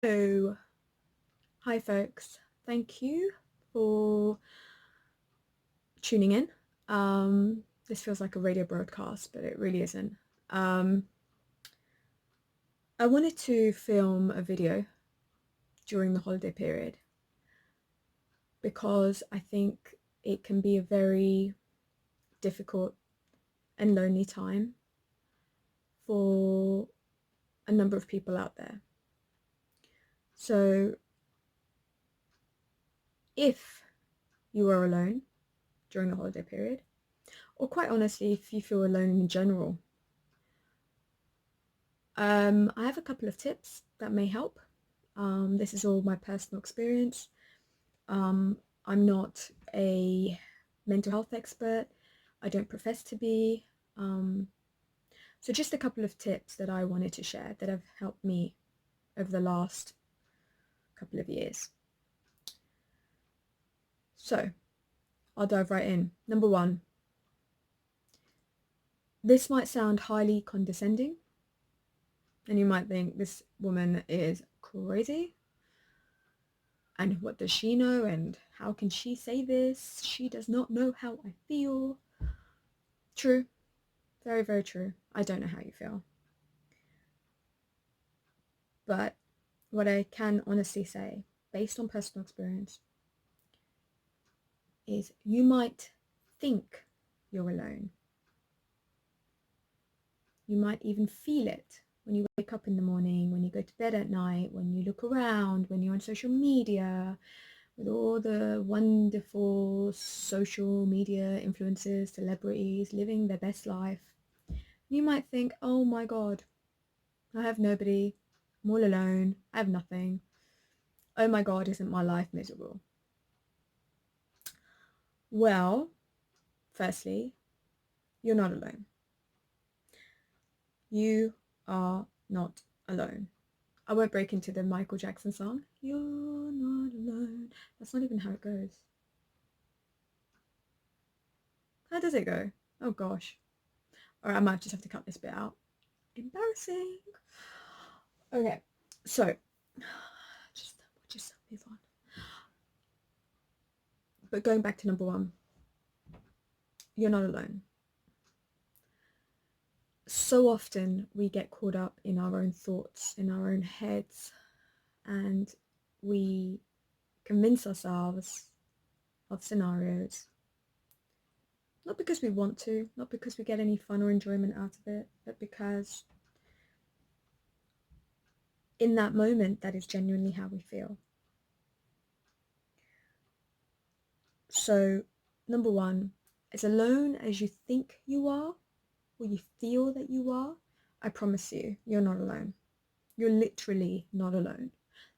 So, hi folks. Thank you for tuning in. This feels like a radio broadcast, but it really isn't. Um, I wanted to film a video during the holiday period because I think it can be a very difficult and lonely time for a number of people out there. So, if you are alone during the holiday period, or quite honestly, if you feel alone in general, I have a couple of tips that may help. This is all my personal experience. Um, I'm not a mental health expert. I don't profess to be. Um, so just a couple of tips that I wanted to share that have helped me over the last couple of years. So I'll dive right in. Number one, this might sound highly condescending, and you might think this woman is crazy. And what does she know? And how can she say this? She does not know how I feel. True. Very, very true. I don't know how you feel. But what I can honestly say, based on personal experience, is you might think you're alone. You might even feel it when you wake up in the morning, when you go to bed at night, when you look around, when you're on social media, with all the wonderful social media influencers, celebrities living their best life. You might think, oh my God, I have nobody, I'm all alone, I have nothing. Oh my God, isn't my life miserable? Well, firstly, you're not alone. You are not alone. I won't break into the Michael Jackson song. You're not alone. That's not even how it goes. How does it go? Oh gosh. Or I might just have to cut this bit out. Embarrassing. Okay, so just move on. But going back to number one, you're not alone. So often we get caught up in our own thoughts, in our own heads, and we convince ourselves of scenarios, not because we want to, not because we get any fun or enjoyment out of it, but because in that moment that is genuinely how we feel. So, number one, as alone as you think you are, or you feel that you are, I promise you, you're not alone. You're literally not alone.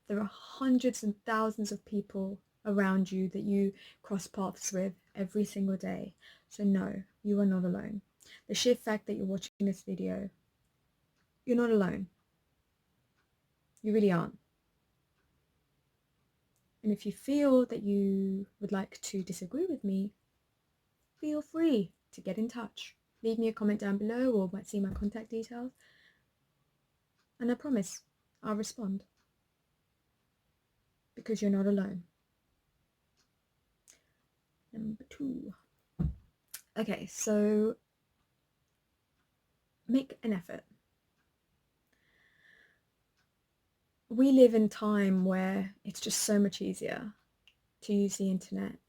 There are hundreds and thousands of people around you that you cross paths with every single day. So no, you are not alone. The sheer fact that you're watching this video, you're not alone. You really aren't. And if you feel that you would like to disagree with me, feel free to get in touch. Leave me a comment down below or see my contact details. And I promise I'll respond. Because you're not alone. Number two. Okay, so make an effort. We live in time where it's just so much easier to use the internet,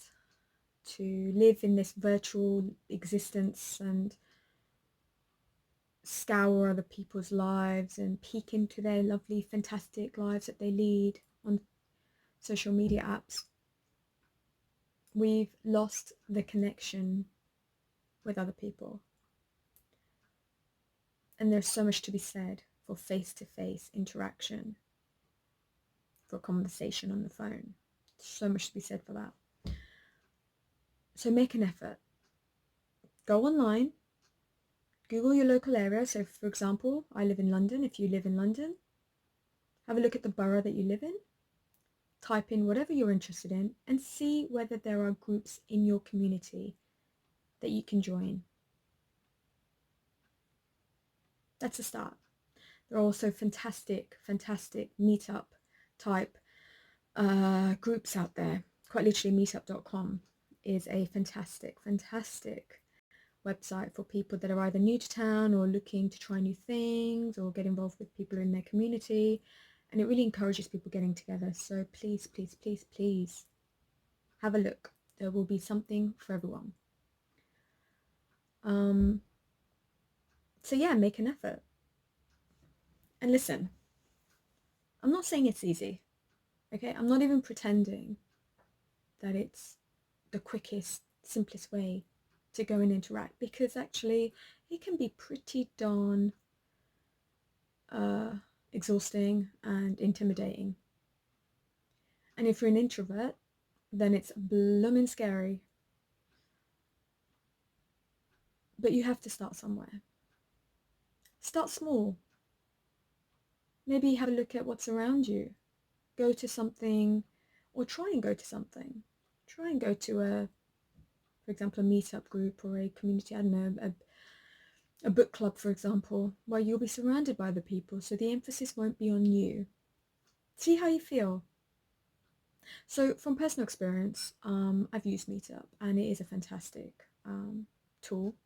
to live in this virtual existence and scour other people's lives and peek into their lovely, fantastic lives that they lead on social media apps. We've lost the connection with other people. And there's so much to be said for face-to-face interaction, for conversation on the phone. So much to be said for that. So make an effort. Go online, Google your local area. So for example, I live in London. If you live in London, have a look at the borough that you live in. Type in whatever you're interested in and see whether there are groups in your community that you can join. That's a start. There are also fantastic, fantastic meetup type groups out there. Quite literally, meetup.com is a fantastic website for people that are either new to town or looking to try new things or get involved with people in their community, and it really encourages people getting together. So please have a look. There will be something for everyone. So yeah, make an effort. And listen, I'm not saying it's easy, okay? I'm not even pretending that it's the quickest, simplest way to go and interact, because actually it can be pretty darn exhausting and intimidating. And if you're an introvert, then it's blooming scary. But you have to start somewhere. Start small. Maybe have a look at what's around you. Go to something, or try and go to something. Try and go to for example, a meetup group or a community, I don't know, a book club, for example, where you'll be surrounded by other people, so the emphasis won't be on you. See how you feel. So from personal experience, I've used Meetup, and it is a fantastic tool.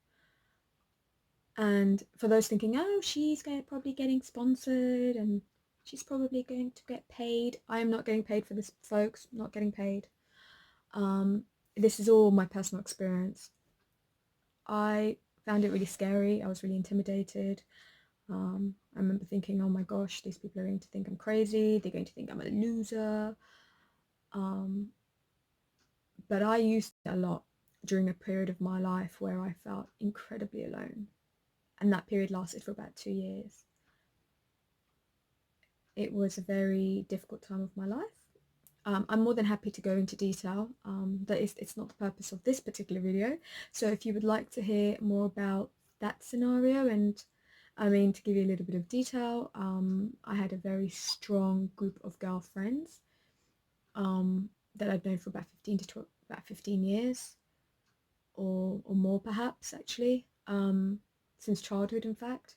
And for those thinking, oh, she's probably getting sponsored and she's probably going to get paid. I am not getting paid for this, folks. Not getting paid. This is all my personal experience. I found it really scary. I was really intimidated. I remember thinking, oh my gosh, these people are going to think I'm crazy. They're going to think I'm a loser. But I used it a lot during a period of my life where I felt incredibly alone. And that period lasted for about 2 years. It was a very difficult time of my life. I'm more than happy to go into detail. It's not the purpose of this particular video. So if you would like to hear more about that scenario, and I mean, to give you a little bit of detail, I had a very strong group of girlfriends that I've known for about 15 years or more, perhaps, actually, since childhood, in fact.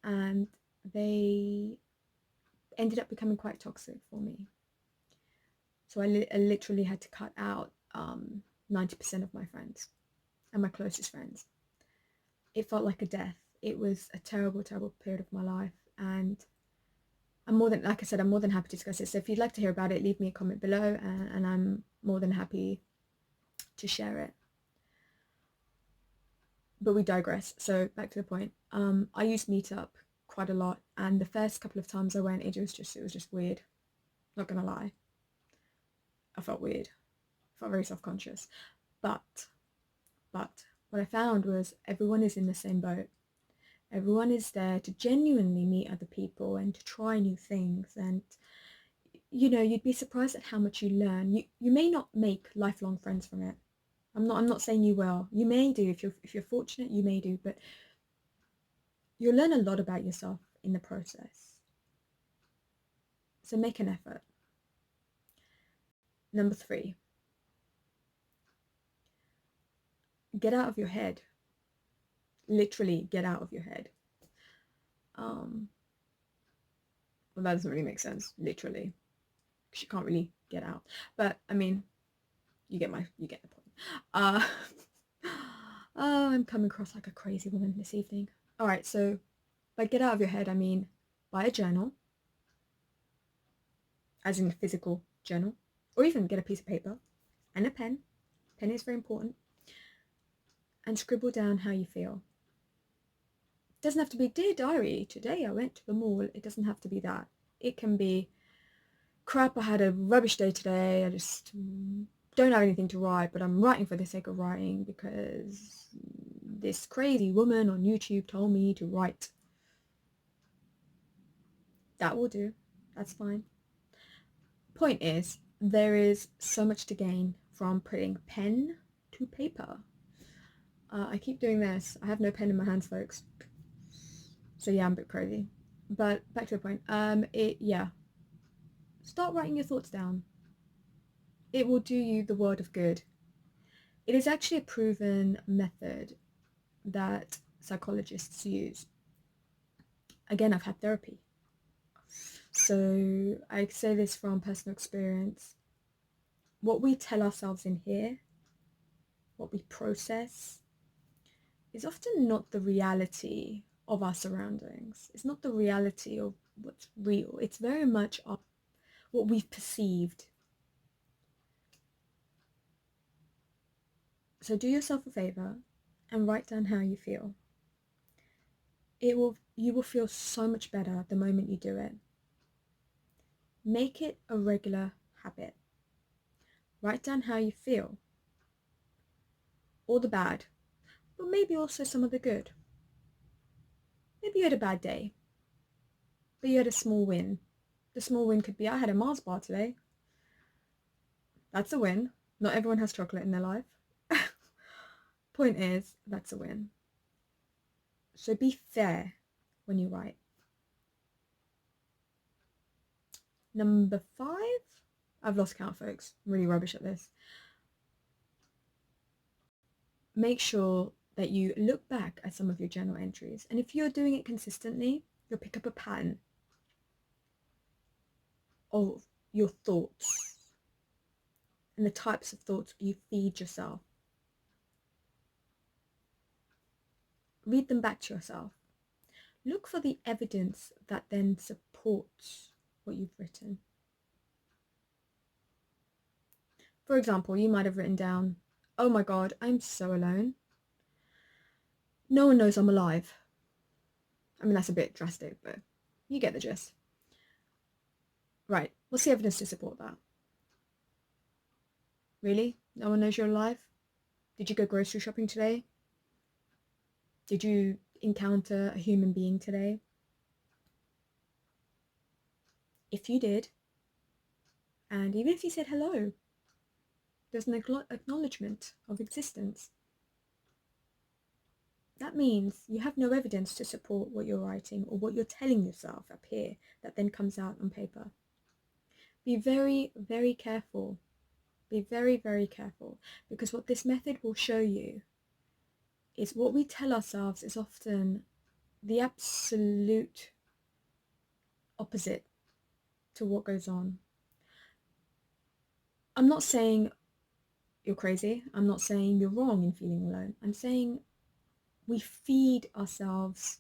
And they ended up becoming quite toxic for me. So I literally had to cut out 90% of my friends and my closest friends. It felt like a death. It was a terrible period of my life, and like I said, I'm more than happy to discuss it. So if you'd like to hear about it, leave me a comment below, and I'm more than happy to share it. But we digress. So back to the point. I used Meetup quite a lot, and the first couple of times I went, it was just weird. Not gonna lie. I felt weird. I felt very self-conscious. But what I found was everyone is in the same boat. Everyone is there to genuinely meet other people and to try new things, and you know, you'd be surprised at how much you learn. You may not make lifelong friends from it. I'm not saying you will. You may do if you're fortunate, you may do, but you'll learn a lot about yourself in the process. So make an effort. Number 3, get out of your head. Literally get out of your head. Well, that doesn't really make sense, literally, because you can't really get out. But I mean, you get the point. Oh, I'm coming across like a crazy woman this evening. All right, so by get out of your head, I mean buy a journal, as in a physical journal, or even get a piece of paper and a pen. Pen is very important. And scribble down how you feel. It doesn't have to be, dear diary, today I went to the mall. It doesn't have to be that. It can be, crap, I had a rubbish day today. I just don't have anything to write, but I'm writing for the sake of writing because this crazy woman on YouTube told me to write. That will do. That's fine. Point is, there is so much to gain from putting pen to paper. I keep doing this. I have no pen in my hands, folks. So yeah, I'm a bit crazy. But back to the point. Yeah. Start writing your thoughts down. It will do you the world of good. It is actually a proven method that psychologists use. Again, I've had therapy. So I say this from personal experience. What we tell ourselves in here, what we process, is often not the reality of our surroundings. It's not the reality of what's real. It's very much what we've perceived. So do yourself a favor and write down how you feel. You will feel so much better the moment you do it. Make it a regular habit. Write down how you feel. All the bad, but maybe also some of the good. Maybe you had a bad day, but you had a small win. The small win could be, I had a Mars bar today. That's a win. Not everyone has chocolate in their life. Point is, that's a win. So be fair when you write. Number 5, I've lost count, folks. I'm really rubbish at this. Make sure that you look back at some of your journal entries. And if you're doing it consistently, you'll pick up a pattern of your thoughts and the types of thoughts you feed yourself. Read them back to yourself. Look for the evidence that then supports what you've written. For example, you might have written down, oh my God, I'm so alone. No one knows I'm alive. I mean, that's a bit drastic, but you get the gist. Right, what's the evidence to support that? Really? No one knows you're alive? Did you go grocery shopping today? Did you encounter a human being today? If you did, and even if you said hello, there's an acknowledgement of existence. That means you have no evidence to support what you're writing or what you're telling yourself up here that then comes out on paper. Be very, very careful. Be very, very careful, because what this method will show you is what we tell ourselves is often the absolute opposite to what goes on. I'm not saying you're crazy. I'm not saying you're wrong in feeling alone. I'm saying we feed ourselves,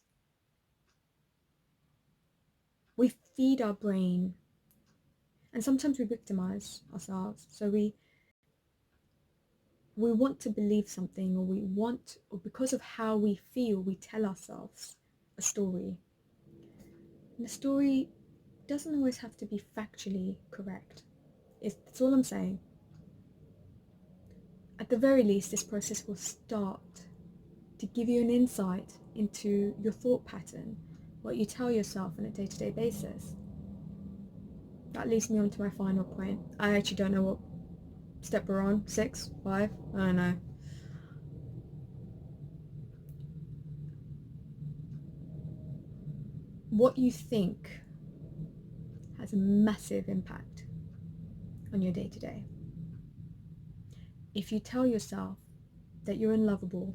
we feed our brain, and sometimes we victimize ourselves. So we want to believe something, or because of how we feel, we tell ourselves a story. And the story doesn't always have to be factually correct. That's all I'm saying. At the very least, this process will start to give you an insight into your thought pattern, what you tell yourself on a day-to-day basis. That leads me on to my final point. I actually don't know what step we're on. 6? 5? I don't know. What you think has a massive impact on your day-to-day. If you tell yourself that you're unlovable,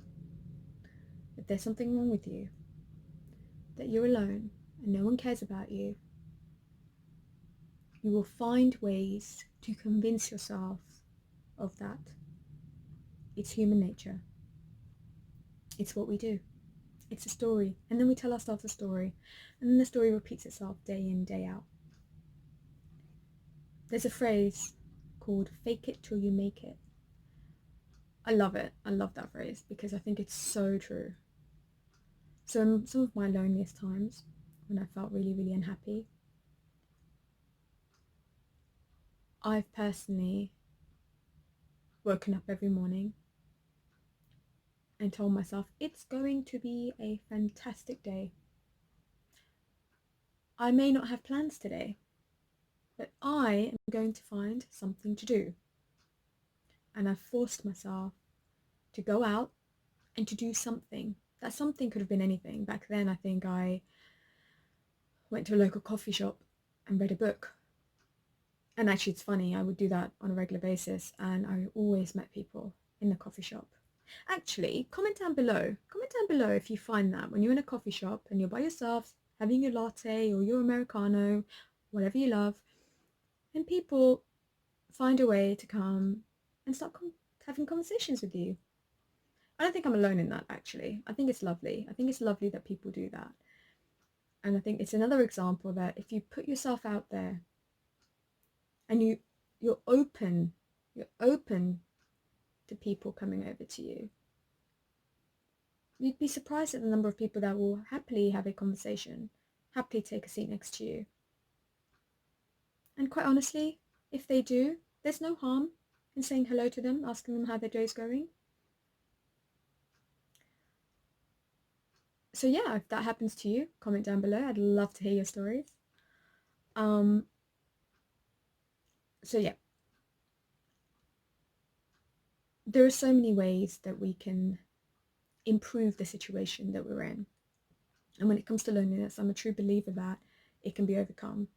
that there's something wrong with you, that you're alone and no one cares about you, you will find ways to convince yourself of that. It's human nature. It's what we do. It's a story. And then we tell ourselves a story. And then the story repeats itself day in, day out. There's a phrase called fake it till you make it. I love it. I love that phrase because I think it's so true. So in some of my loneliest times, when I felt really, really unhappy, I've personally woken up every morning and told myself it's going to be a fantastic day. I may not have plans today, but I am going to find something to do. And I forced myself to go out and to do something. That something could have been anything. Back then, I think I went to a local coffee shop and read a book. And actually, it's funny, I would do that on a regular basis, and I always met people in the coffee shop. Actually, comment down below if you find that when you're in a coffee shop and you're by yourself having your latte or your Americano, whatever you love, and people find a way to come and start having conversations with you. I don't think I'm alone in that, actually. I think it's lovely. I think it's lovely that people do that. And I think it's another example that if you put yourself out there and you're open to people coming over to you, you'd be surprised at the number of people that will happily have a conversation, happily take a seat next to you. And quite honestly, if they do, there's no harm in saying hello to them, asking them how their day's going. So yeah, if that happens to you, comment down below. I'd love to hear your stories. So yeah, there are so many ways that we can improve the situation that we're in. And when it comes to loneliness, I'm a true believer that it can be overcome.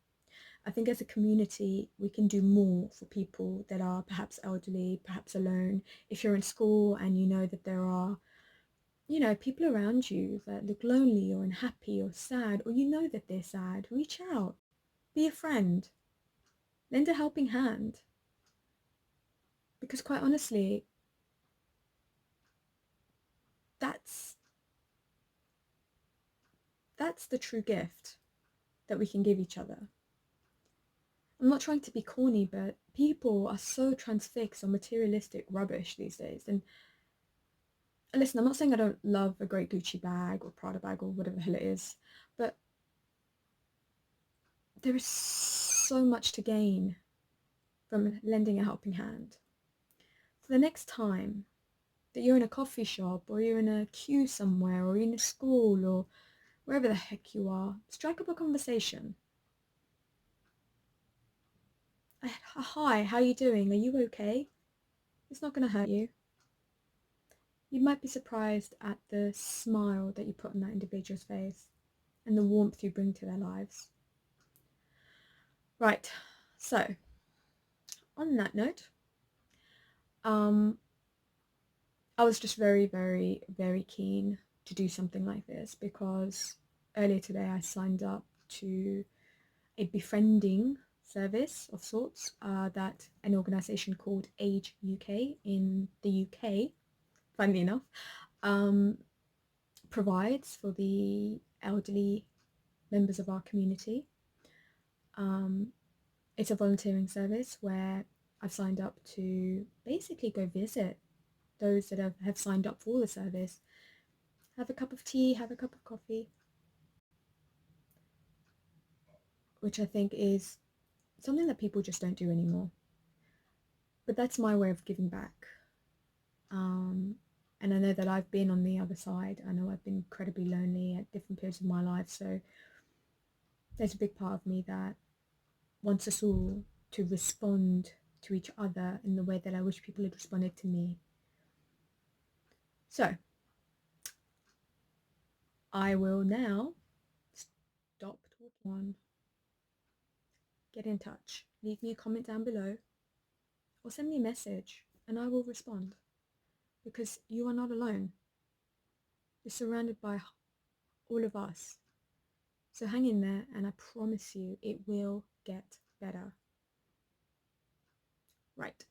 I think as a community, we can do more for people that are perhaps elderly, perhaps alone. If you're in school and you know that there are, people around you that look lonely or unhappy or sad, or you know that they're sad, reach out, be a friend, lend a helping hand. Because quite honestly, that's the true gift that we can give each other. I'm not trying to be corny, but people are so transfixed on materialistic rubbish these days. And listen, I'm not saying I don't love a great Gucci bag or Prada bag or whatever the hell it is, but there is so much to gain from lending a helping hand. So the next time that you're in a coffee shop or you're in a queue somewhere or you're in a school or wherever the heck you are, strike up a conversation. Hi, how are you doing? Are you okay? It's not going to hurt you. You might be surprised at the smile that you put on that individual's face and the warmth you bring to their lives. Right, so on that note, I was just very, very, very keen to do something like this because earlier today I signed up to a befriending service of sorts that an organisation called Age UK in the UK, funnily enough, provides for the elderly members of our community. It's a volunteering service where I've signed up to basically go visit those that have signed up for the service, have a cup of tea, have a cup of coffee, which I think is something that people just don't do anymore. But that's my way of giving back. And I know that I've been on the other side. I know I've been incredibly lonely at different periods of my life. So there's a big part of me that wants us all to respond to each other in the way that I wish people had responded to me. So I will now stop talking. Get in touch. Leave me a comment down below or send me a message and I will respond, because you are not alone. You're surrounded by all of us. So hang in there and I promise you it will get better. Right.